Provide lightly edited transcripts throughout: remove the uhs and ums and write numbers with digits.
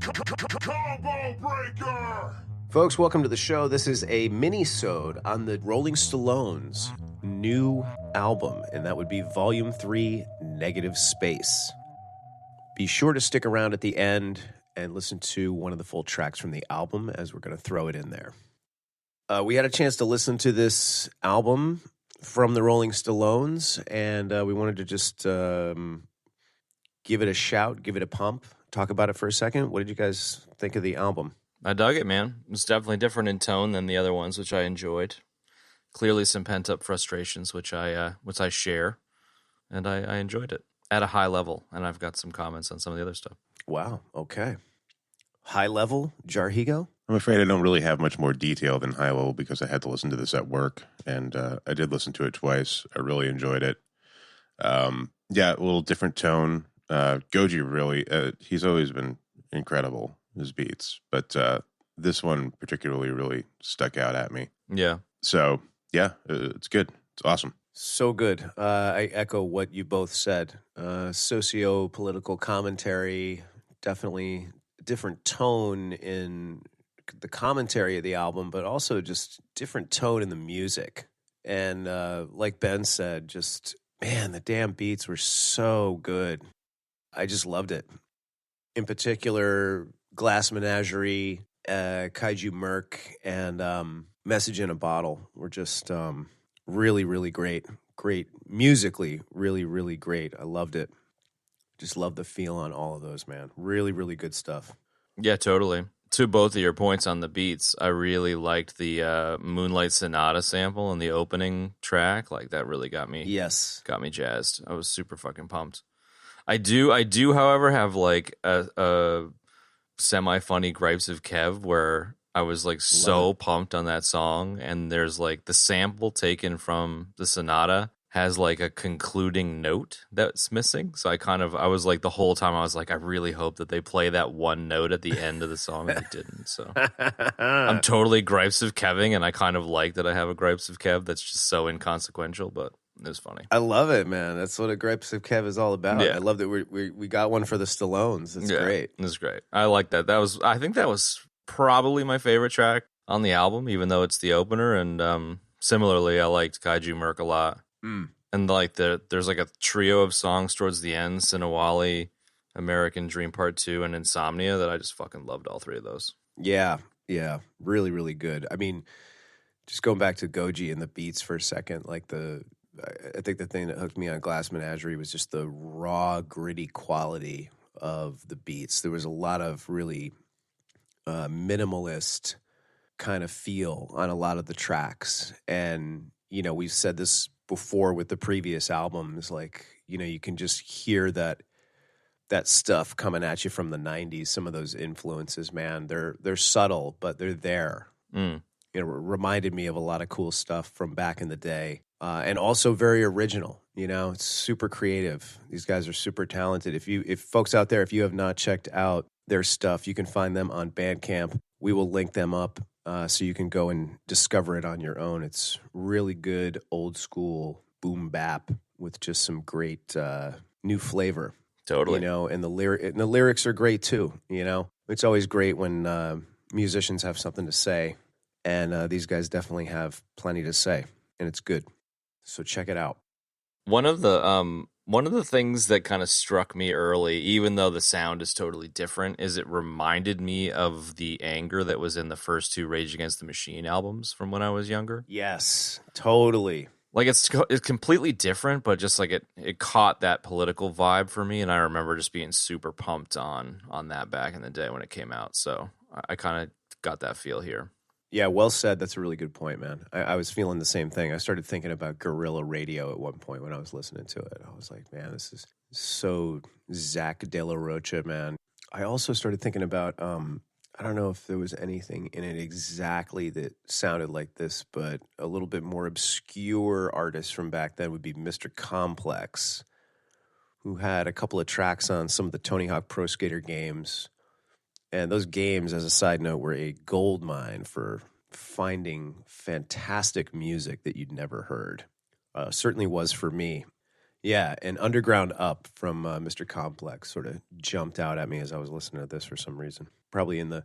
Combo breaker! Folks, welcome to the show. This is a mini-sode on the Rolling Stallones' new album, and that would be Volume 3, Negative Space. Be sure to stick around at the end and listen to one of the full tracks from the album, as we're going to throw it in there. We had a chance to listen to this album from the Rolling Stallones, and we wanted to just give it a shout, give it a pump, talk about it for a second. What did you guys think of the album? I dug it, man. It's definitely different in tone than the other ones, which I enjoyed. Clearly some pent-up frustrations, which I share, and I enjoyed it at a high level, and I've got some comments on some of the other stuff. Wow, okay. High level, Jarhigo? I'm afraid I don't really have much more detail than high level because I had to listen to this at work, and I did listen to it twice. I really enjoyed it. Yeah, a little different tone. Goji really, he's always been incredible, his beats, but this one particularly really stuck out at me. Yeah. So, yeah, it's good. It's awesome. So good. I echo what you both said. Socio-political commentary, definitely different tone in the commentary of the album, but also just different tone in the music. And like Ben said, just, man, the damn beats were so good. I just loved it. In particular, Glass Menagerie, Kaiju Merc, and Message in a Bottle were just really, really great. Great. Musically, really, really great. I loved it. Just love the feel on all of those, man. Really, really good stuff. Yeah, totally. To both of your points on the beats, I really liked the Moonlight Sonata sample in the opening track. Like, that really got me jazzed. I was super fucking pumped. I do, however, have like a semi-funny gripes of Kev where I was like so pumped on that song, and there's like the sample taken from the sonata has like a concluding note that's missing. So I was like the whole time I was like, I really hope that they play that one note at the end of the song, and they didn't. So I'm totally gripes of Keving, and I kind of like that I have a gripes of Kev that's just so inconsequential, but it was funny. I love it, man. That's what a gripes of Kev is all about. Yeah. I love that we got one for the Stallones. It's great. It's great. I like that. I think that was probably my favorite track on the album, even though it's the opener. And similarly, I liked Kaiju Merc a lot. And like there's like a trio of songs towards the end: Sinawali, American Dream Part 2, and Insomnia, that I just fucking loved all three of those. Yeah, really, really good. I mean, just going back to Goji and the beats for a second, like I think the thing that hooked me on Glass Menagerie was just the raw, gritty quality of the beats. There was a lot of really minimalist kind of feel on a lot of the tracks. And, you know, we've said this before with the previous albums, like, you know, you can just hear that stuff coming at you from the 90s, some of those influences, man. They're subtle, but they're there. It reminded me of a lot of cool stuff from back in the day. And also very original, you know, it's super creative. These guys are super talented. If folks out there, if you have not checked out their stuff, you can find them on Bandcamp. We will link them up so you can go and discover it on your own. It's really good, old school boom bap with just some great new flavor. Totally. You know, and the lyrics are great too, you know. It's always great when musicians have something to say, and these guys definitely have plenty to say, and it's good. So check it out. One of the things that kind of struck me early, even though the sound is totally different, is it reminded me of the anger that was in the first two Rage Against the Machine albums from when I was younger. Yes, totally. Like it's completely different, but just like it caught that political vibe for me, and I remember just being super pumped on that back in the day when it came out. So I kind of got that feel here. Yeah, well said. That's a really good point, man. I was feeling the same thing. I started thinking about guerrilla radio at one point when I was listening to it. I was like, man, this is so Zach De La Rocha, man. I also started thinking about, I don't know if there was anything in it exactly that sounded like this, but a little bit more obscure artists from back then would be Mr. Complex, who had a couple of tracks on some of the Tony Hawk Pro Skater games. And those games, as a side note, were a gold mine for finding fantastic music that you'd never heard. Certainly was for me. Yeah, and Underground Up from Mr. Complex sort of jumped out at me as I was listening to this for some reason. Probably in the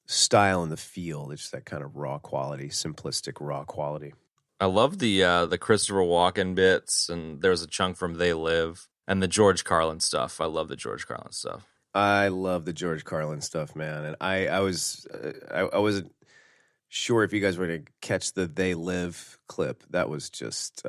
style and the feel. It's that kind of raw quality, simplistic raw quality. I love the Christopher Walken bits, and there's a chunk from They Live, and the George Carlin stuff. I love the George Carlin stuff. I love the George Carlin stuff, man. And I wasn't sure if you guys were going to catch the They Live clip. That was just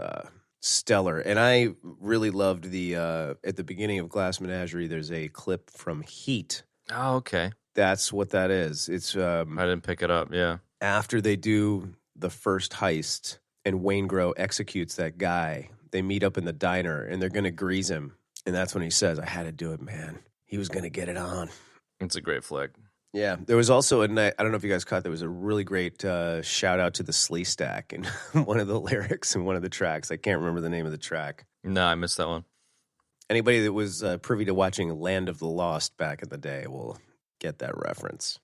stellar. And I really loved the at the beginning of Glass Menagerie, there's a clip from Heat. Oh, okay. That's what that is. It's I didn't pick it up, yeah. After they do the first heist and Wayne Grow executes that guy, they meet up in the diner and they're going to grease him. And that's when he says, I had to do it, man. He was going to get it on. It's a great flick. Yeah. There was also a night, I don't know if you guys caught, there was a really great shout out to the Slee Stack in one of the lyrics in one of the tracks. I can't remember the name of the track. No, I missed that one. Anybody that was privy to watching Land of the Lost back in the day will get that reference.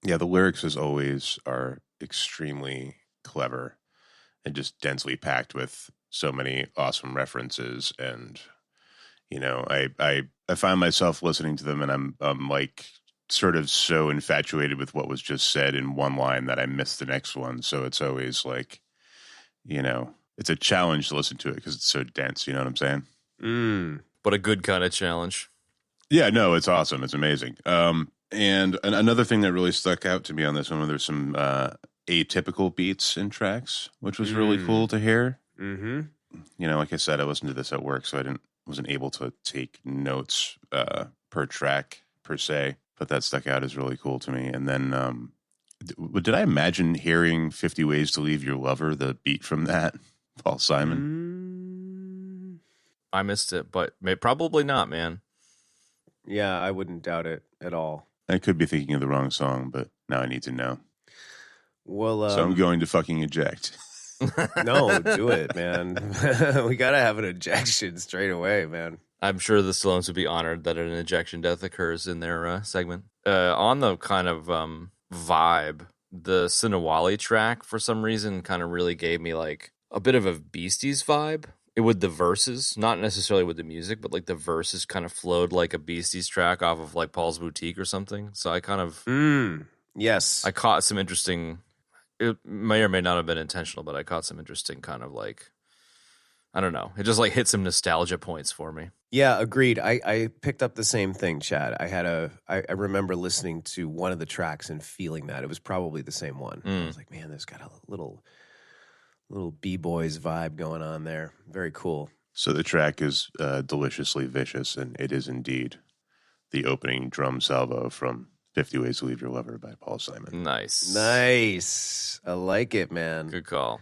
Yeah, the lyrics as always are extremely clever and just densely packed with so many awesome references. And you know, I find myself listening to them, and I'm like sort of so infatuated with what was just said in one line that I miss the next one. So it's always like, you know, it's a challenge to listen to it because it's so dense. You know what I'm saying? But a good kind of challenge. Yeah, no, it's awesome. It's amazing. And another thing that really stuck out to me on this one, there's some atypical beats in tracks, which was really cool to hear. Mm-hmm. You know, like I said, I listened to this at work, so I wasn't able to take notes per track per se, but that stuck out as really cool to me. And then, did I imagine hearing 50 Ways to Leave Your Lover, the beat from that, Paul Simon? I missed it, but probably not, man. Yeah, I wouldn't doubt it at all. I could be thinking of the wrong song, but now I need to know. Well, so I'm going to fucking eject. No, do it, man. We got to have an ejection straight away, man. I'm sure the Stallones would be honored that an ejection death occurs in their segment. On the kind of vibe, the Sinawali track, for some reason, kind of really gave me like a bit of a Beasties vibe. With the verses, not necessarily with the music, but like the verses kind of flowed like a Beasties track off of like Paul's Boutique or something. So I kind of, yes, I caught some interesting. It may or may not have been intentional, but I caught some interesting kind of like, I don't know. It just like hit some nostalgia points for me. Yeah, agreed. I picked up the same thing, Chad. I remember listening to one of the tracks and feeling that it was probably the same one. I was like, man, there's got a little B-boys vibe going on there. Very cool. So the track is deliciously vicious, and it is indeed the opening drum salvo from 50 Ways to Leave Your Lover by Paul Simon. Nice. I like it, man. Good call.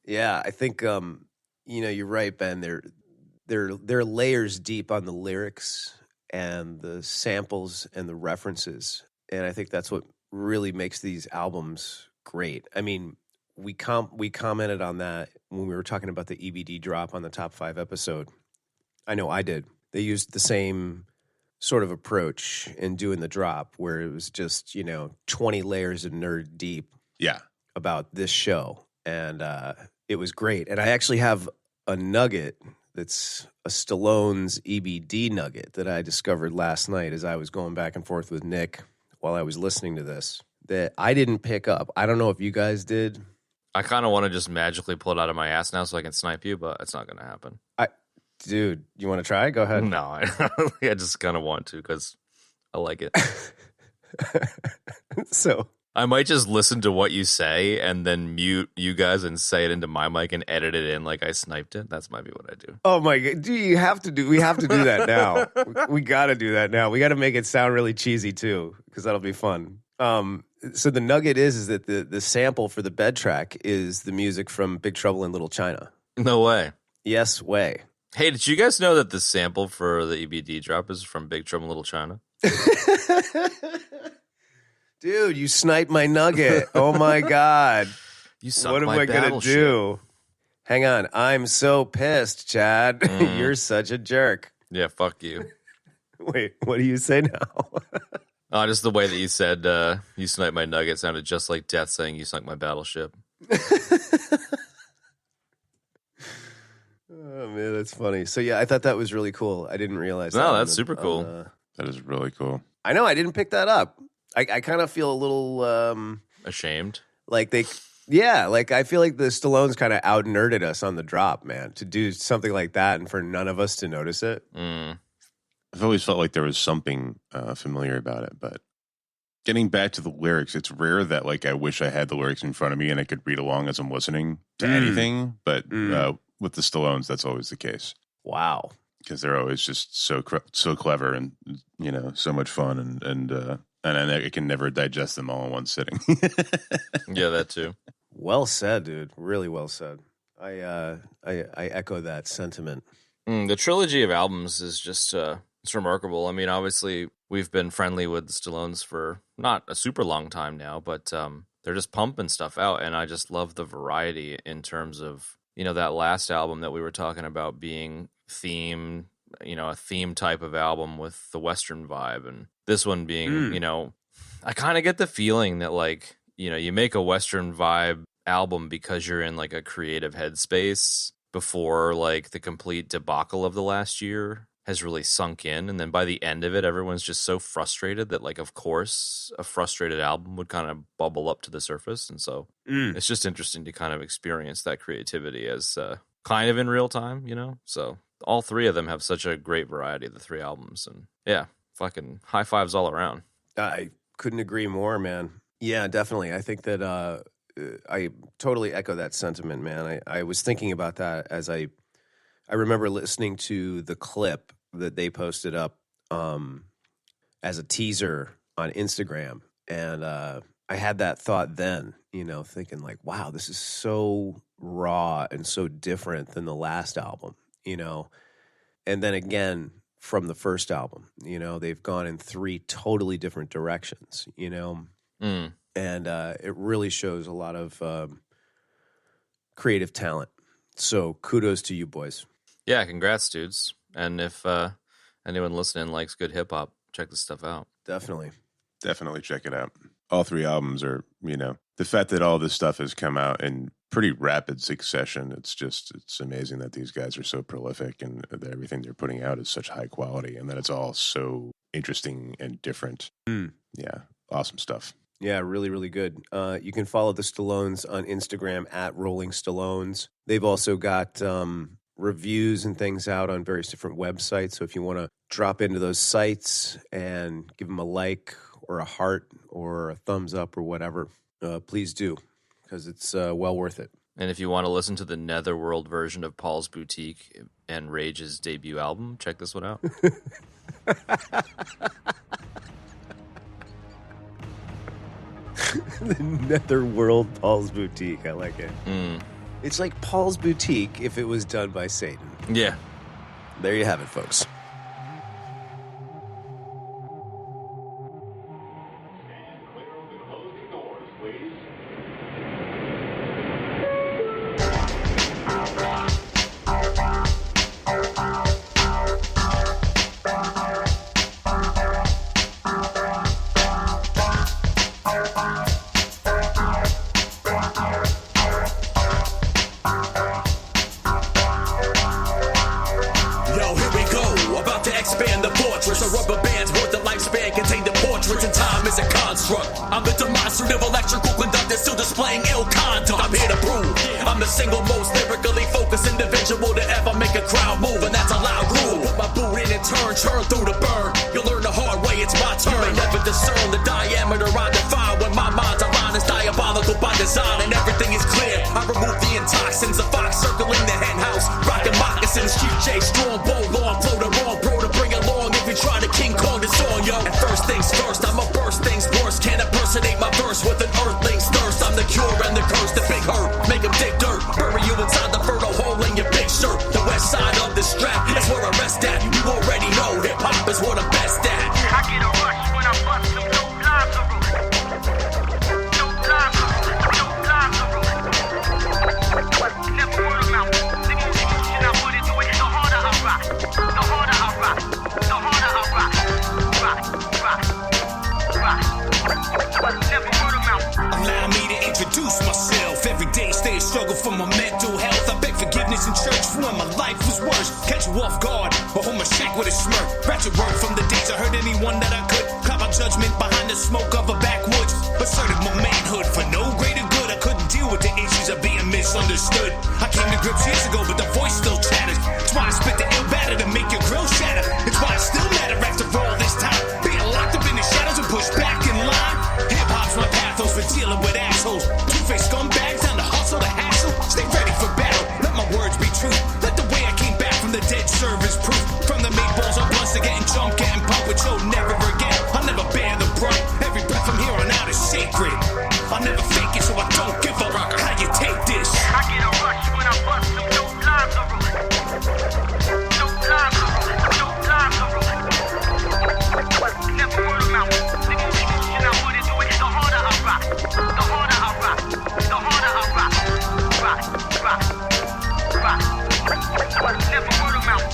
Yeah, I think you're right, Ben. They're layers deep on the lyrics and the samples and the references, and I think that's what really makes these albums great. I mean, we commented on that when we were talking about the EBD drop on the Top 5 episode. I know I did. They used the same sort of approach in doing the drop where it was just, 20 layers of nerd deep about this show. And it was great. And I actually have a nugget that's a Stallones EBD nugget that I discovered last night as I was going back and forth with Nick while I was listening to this that I didn't pick up. I don't know if you guys did. I kind of want to just magically pull it out of my ass now so I can snipe you, but it's not going to happen. Dude, you want to try? Go ahead. No, I just kind of want to because I like it. So I might just listen to what you say and then mute you guys and say it into my mic and edit it in like I sniped it. That's might be what I do. Oh my God. We have to do that now. We got to do that now. We got to make it sound really cheesy too, because that'll be fun. So the nugget is that the sample for the bed track is the music from Big Trouble in Little China. No way. Yes way. Hey, did you guys know that the sample for the EBD drop is from Big Trouble in Little China? Dude, you sniped my nugget. Oh my God. You sunk what am my I going to do? Hang on. I'm so pissed, Chad. You're such a jerk. Yeah, fuck you. Wait, what do you say now? Just the way that you said you sniped my nugget sounded just like Death saying you sunk my battleship. Oh, man, that's funny. So yeah, I thought that was really cool. I didn't realize that. No, that's super cool. That is really cool. I know, I didn't pick that up. I kind of feel a little ashamed. Like I feel like the Stallones kind of out-nerded us on the drop, man, to do something like that and for none of us to notice it. I've always felt like there was something familiar about it, but getting back to the lyrics, it's rare that like I wish I had the lyrics in front of me and I could read along as I'm listening to anything, but with the Stallones, that's always the case. Wow. Because they're always just so clever and, you know, so much fun and I can never digest them all in one sitting. Yeah, that too. Well said, dude. Really well said. I echo that sentiment. The trilogy of albums is just it's remarkable. I mean, obviously, we've been friendly with the Stallones for not a super long time now, but they're just pumping stuff out, and I just love the variety in terms of, you know, that last album that we were talking about being theme, you know, a theme type of album with the Western vibe, and this one being, you know, I kind of get the feeling that, like, you know, you make a Western vibe album because you're in like a creative headspace before like the complete debacle of the last year has really sunk in, and then by the end of it, everyone's just so frustrated that, like, of course, a frustrated album would kind of bubble up to the surface, and so it's just interesting to kind of experience that creativity as kind of in real time, you know? So all three of them have such a great variety of the three albums, and yeah, fucking high fives all around. I couldn't agree more, man. Yeah, definitely. I think that I totally echo that sentiment, man. I was thinking about that as I remember listening to the clip that they posted up as a teaser on Instagram, and I had that thought then, you know, thinking like, wow, this is so raw and so different than the last album, you know. And then again, from the first album, you know, they've gone in three totally different directions, you know. And it really shows a lot of creative talent. So kudos to you boys. Yeah, congrats, dudes. And if anyone listening likes good hip-hop, check this stuff out. Definitely check it out. All three albums are, you know, the fact that all this stuff has come out in pretty rapid succession, it's amazing that these guys are so prolific and that everything they're putting out is such high quality and that it's all so interesting and different. Yeah, awesome stuff. Yeah, really, really good. You can follow the Stallones on Instagram at Rolling Stallones. They've also got reviews and things out on various different websites. So if you want to drop into those sites and give them a like or a heart or a thumbs up or whatever, please do, because it's well worth it. And if you want to listen to the Netherworld version of Paul's Boutique and Rage's debut album, check this one out. The Netherworld Paul's Boutique. I like it. It's like Paul's Boutique if it was done by Satan. Yeah. There you have it, folks. Turn through the burn, you'll learn the hard way, it's my turn. You may never discern the diameter I define when my mind's aligned is diabolical by design and everything is clear. I remove the intoxins, the fox circling the hen house, rocking moccasins, Chief J, strong, bold, long, flow the wrong, bro to bring along if you try to King Kong this song, yo. And first things first, I'ma burst things worse, can't impersonate my verse with an earthling's thirst. I'm the cure and the curse, the big hurt, make them dig dirt, bury you inside the fertile hole in your big shirt. The west side of the strap, that's where I rest at. You already know hip-hop is what I'm best at. I get a rush when I bust some dope lines to roll. Dope lines to roll. Dope lines to roll. Never word of mouth. The more emotion I put into it, the harder I rock. The harder I rock. The harder I rock. Rock, rock, rock. Never word of mouth. Allow me to introduce myself. Every day stay a struggle for my mental health. I beg forgiveness in church for when my life was wild. first, catch you off guard, or hold my shack with a smirk. Ratchet word from the days I heard anyone that I could. Cloud my judgment behind the smoke of a backwoods. Asserted my manhood for no greater good. I couldn't deal with the issues of being misunderstood. I came to grips years ago, but the voice still chatters. That's why I spit the ill batter to make your grill shatter. It's why I still matter after all this time. Being locked up in the shadows and pushed back in line. Hip-hop's my pathos for dealing with assholes. Two-faced scumbags down the hustle, the hassle. Stay ready for battle, let my words be true. Let the way I came back from the dead serve as proof. From the meatballs I'm busted, getting jumped, getting pumped, which you'll never forget. I'll never bear the brunt. Every breath from here on out is sacred. I'll never fake it, so I don't give up. How you take this? I get a rush when I bust some dope lines are rolling. Dope lines are rolling. Dope lines are rolling. Never word of mouth. The more emotion I put into it, the harder I rock. The harder I rock. The harder I rock. Rock, rock, rock. Never word of mouth.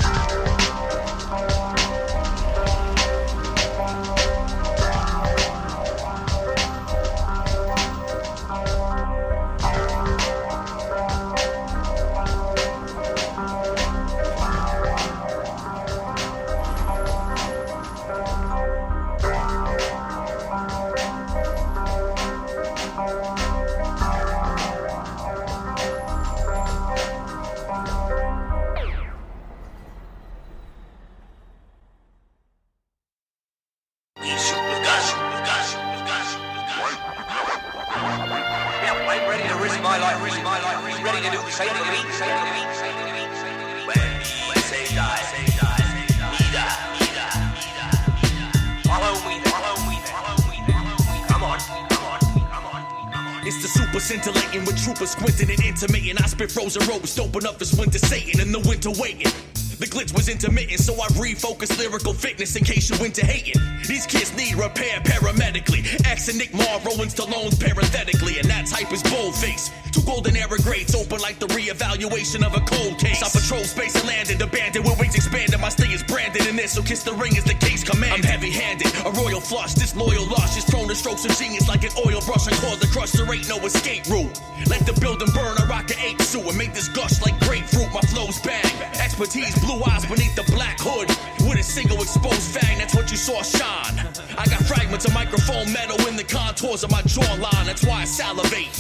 Scintillating with troopers squinting and intimating. I spit frozen ropes, open up this winter Satan in the winter waiting. The glitch was intermittent, so I refocused lyrical fitness in case you went to hating. These kids need repair paramedically. Accent Nick Morrow and Stallones parenthetically, and that type is boldface. Two golden era grades open like the reevaluation of a cold case. I patrol space and landed, abandoned with wings expanded. My sting is branded in this, so kiss the ring as the case commanded. I'm heavy-handed, a royal flush. Disloyal lush is thrown to strokes of genius like an oil brush. I cause the crush, there ain't no escape route. Let the building burn, I rock an ape suit and make this gush like grapefruit. My flow's bang, expertise, blue eyes beneath the black hood. With a single exposed fang, that's what you saw shine. I got fragments of microphone metal in the contours of my jawline, that's why I salivate.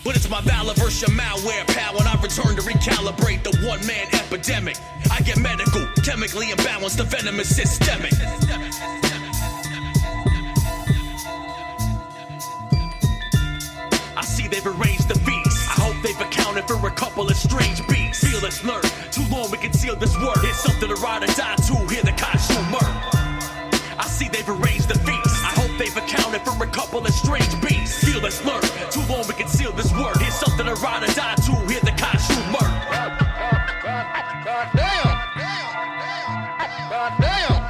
But it's my valor versus your malware, pal. When I return to recalibrate the one-man epidemic, I get medical, chemically imbalanced, the venom is systemic. I see they've arranged the feast. I hope they've accounted for a couple of strange beats. Feel us learn, too long we conceal this word. Here's something to ride or die to, hear the consumer. I see they've arranged the feast. I hope they've accounted for a couple of strange beats. Feel us learn, too long we conceal this word. Here's something to ride or die to, hear the consumer. God damn. God damn.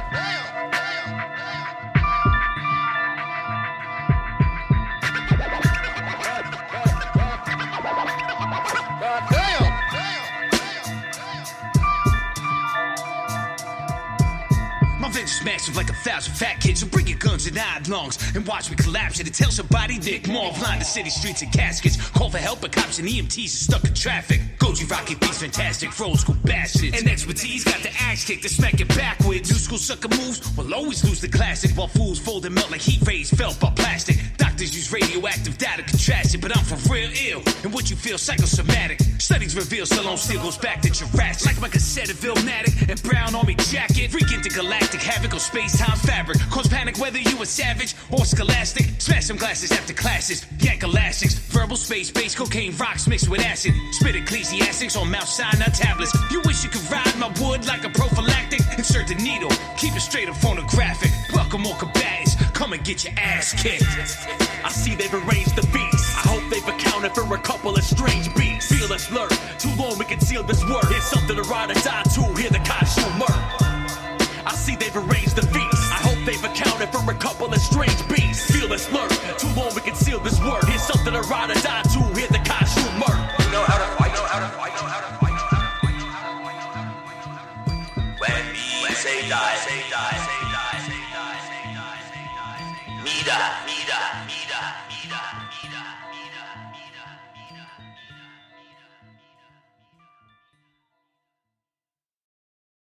Massive like 1,000 fat kids, so bring your guns and iron lungs and watch me collapse it and tell somebody Nick Marv line the city streets and caskets. Call for help, but cops and EMTs are stuck in traffic. Goji Rocket beats fantastic for old school bastards. And expertise got the axe kick to smack it backwards. New school sucker moves will always lose the classic, while fools fold and melt like heat rays felt by plastic. Doctors use radioactive data contrasted, but I'm for real ill. And what you feel psychosomatic. Studies reveal Stallone still goes back to Jurassic. Like my cassette of Illmatic and brown army jacket. Freak intergalactic havoc on space-time fabric. Cause panic whether you a savage or scholastic. Smash some glasses after classes. Yank elastics. Verbal space, base, cocaine rocks mixed with acid. Spit ecclesiastics on Mount Sinai tablets. You wish you could ride my wood like a prophylactic. Insert the needle. Keep it straight up phonographic. Welcome more combatants. Come and get your ass kicked. I see they've arranged the beats. I hope they've accounted for a couple of strange beats. Feel us lurk. Too long we conceal this word. Here's something to ride or die to. Hear the consumer. I see they've arranged the feast. I hope they've accounted for a couple of strange beats. Feel us lurk. Too long we conceal this word. Here's something to ride or die to. Hear the consumer. You know how to fight. You know how to fight. You know how to fight. When me say die, say die, say die, say die, say die, say die, me die.